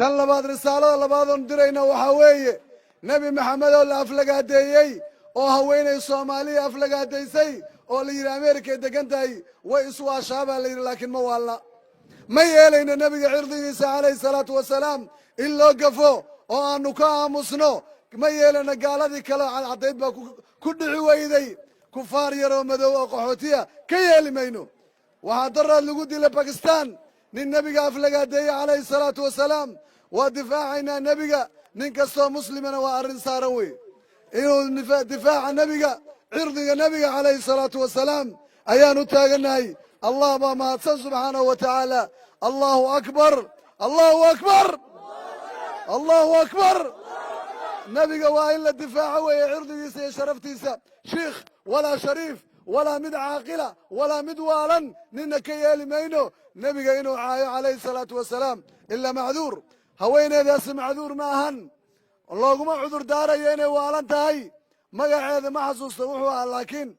tan labaad risaalada labaadoon dirayna waxaa weeye nebi maxamed oo la aflagaadeeyey oo haweenay soomaaliya aflagaadaysay oo la yidhi ameerikay degan tahay way iswaashaabaa la yidhi laakiin ma waalna ma yeelayno nebiga cirdigiisa calayhi salaatu wasalaam in loo gafo oo aanu ka aamusno ma yeelana gaaladii kale cadcadayd baa ku dhici weyday kufaar yaroo madow oo qaxootiya ka yeeli mayno waxaa daraad lagu dilay bakistan nin nebiga aflagaadeeyey calayhi salaatu wasalaam waa difaacaynaa nebiga nin kastoo muslimana waa arrin saaran wey inuu difaaca nebiga cirdiga nebiga calayhi salaatu wasalaam ayaan u taagannahay allah baa mahadsan subxaanahu wa tacaala allahu akbar allahu akbar allahu akbar nebiga waa in la difaaco weeye cirdigiisa iyo sharaftiisa shiikh walaa shariif walaa mid caaqila walaa mid waalan nina ka yeeli mayno nebiga inuu caayo calayhi salaatu wasalaam ilaa macduur haweeneedaasi macduur ma ahan looguma cudur daarayo inay waalan tahay magaceeda ma xasuusta wuxuu ahaa laakiin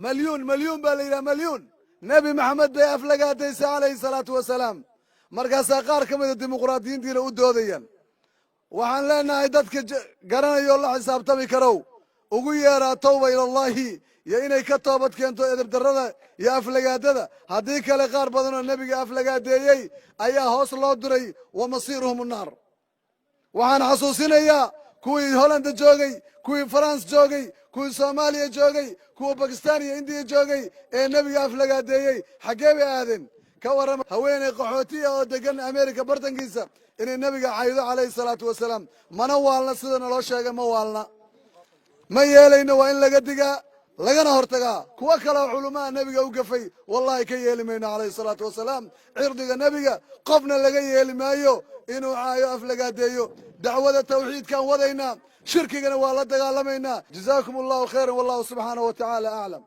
malyuun baa la yidhaha malyuun nebi maxamed bay aflagaadaysay calayhi salaatu wasalaam markaasaa qaar ka mida dimuqraadiyiintiina u doodayaan waxaan leenahay dadka garanaya oo la xisaabtami karow ugu yeeraa tawba ilallahi iyo inay ka toobad keento edebdarrada iyo aflagaadada haddii kale qaar badan oo nebiga aflagaadeeyey ayaa hoos loo diray wa masiiruhum unnaar waxaan xasuusinayaa kuwii hollanda joogay kuwii faranse joogay kuwii soomaaliya joogay kuwa bakistan iyo indiya joogay ee nebiga aflagaadeeyey xaggee bay aadeen ka warrama haweeney qaxootiya oo degan ameerika bartankiisa inay nebiga caydo calayhi salaatu wasalaam mana waalna sida naloo sheegay ma waalna ma yeelayno waa in laga digaa lagana hortagaa kuwo kaleoo culumaha nebiga u gafay wallahi ka yeeli mayno calayhi salaatu wasalaam cirdiga nebiga qofna laga yeeli maayo inuu caayo aflagaadeeyo dacwada tawxiidkaan wadaynaa shirkigana waa la dagaalamaynaa jazaakum allahu khayran wallahu subxaanahu wa tacaala aclam